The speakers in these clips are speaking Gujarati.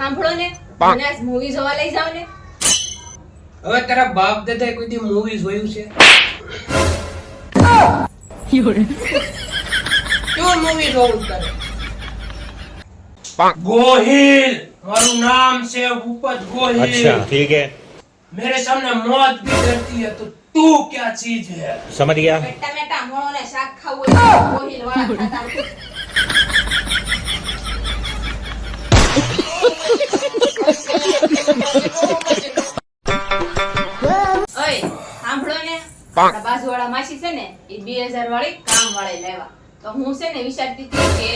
સાંભળો ને મને આજ મૂવી જોવા લઈ જાવ ને. હવે તારા બાપ દાદા કોઈ દી મૂવી જોયું છે? ક્યું મૂવી જોવું તારે? गोहिल मारू नाम से भूपत गोहिल। अच्छा ठीक है। मेरे सामने मौत भी डरती है तो तू क्या चीज है? समझ गया। ટમેટા મોણો ને શાક ખાવું હોય ગોહિલ વાળા ખાતા ઓય સાંભળો ને આપણા બાજુવાળા માસી છે ને એ 2000 વાળી કામ વાળી લેવા તો હું છે ને વિચારતી હતી કે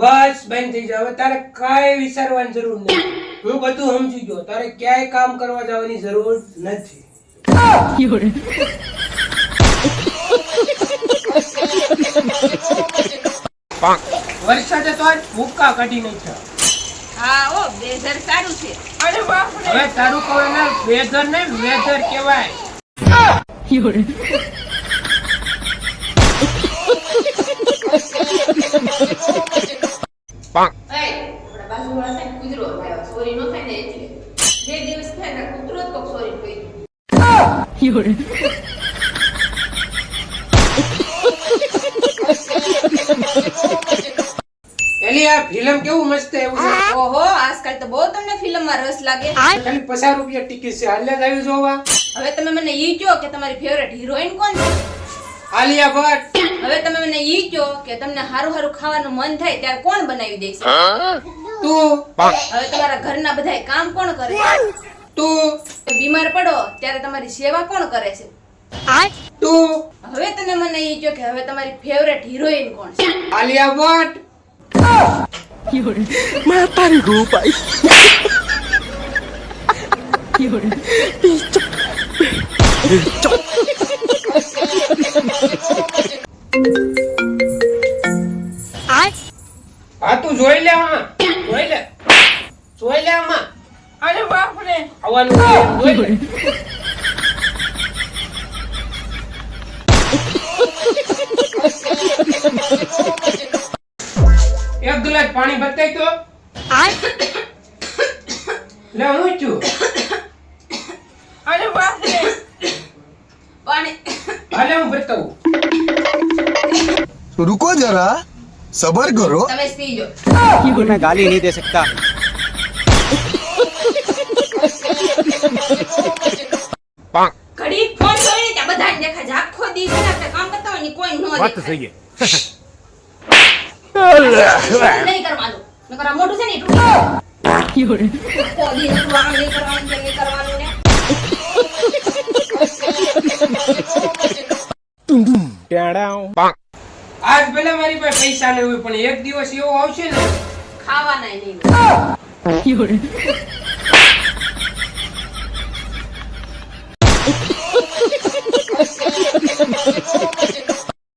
बस बंद થઈ જાવ તારે કાઈ વિચારવાની જરૂર નથી હું બધું સમજી ગયો તારે ક્યાંય કામ કરવા જવાની જરૂર નથી વરસાદે તો આજ ભૂક્કા કાઢી નાખ્યા હા ઓ વેધર સારું છે અરે બાપ રે હવે તારું કહે ને વેધર ને વેધર કહેવાય આપણા બાજુવાળા છે કૂતરો લાવ્યો સોરી નો થાય ને એટલે 2 દિવસ થાય ને કૂતરો જ કોક સોરી કહી એલી આ ફિલ્મ કેવું મસ્ત એવું છે ઓહો આજકાલ તો બહુ તમને ફિલ્મમાં રસ લાગે ખાલી 50 રૂપિયા ટિકિટ છે હાલે જ આવી જોવા હવે તમે મને ઈ કહો કે તમારી ફેવરેટ હિરોઈન કોણ છે આલિયા ભટ્ટ હવે તમે મને ઈ કહો કે તમને હારું હારું ખાવાનું મન થાય ત્યારે કોણ બનાવી દેશે તું હવે તમારા ઘરના બધાય કામ કોણ કરે તું બીમાર પડો ત્યારે તમારી સેવા કોણ કરે છે તું હવે તમે મને ઈ કહો કે હવે તમારી ફેવરેટ હિરોઈન કોણ છે Alia Bhatt Matarin ko pa. આ તું જોઈ લે આમાં જોઈ લે આમાં અરે બાપ રે આવવાનું છે, જોઈ લે એક ગ્લાસ પાણી બતાઈ તો લે હું છું અરે બાપ રે પાણી હાલે હું બતાવું रुको जरा सबर करो। તમે પીજો मैं गाली नहीं दे सकता। ઘડી ફોન જોઈને ત્યાં બધાને દેખાય છે આખો દી છે ને આપણે કામ કરતા હોય ને કોઈ નો बात तो દેખાય सही है। નહીં કરવાનું નકર આ મોઢું છે ને તૂટી જાય આખો દી નકરું આમ નહીં કરવાનું તેમ નહીં કરવાનું ને આજ ભલે મારી પાસે પૈસા નહીં હોય પણ એક દિવસ એવો આવશે ને ખાવાના નહીં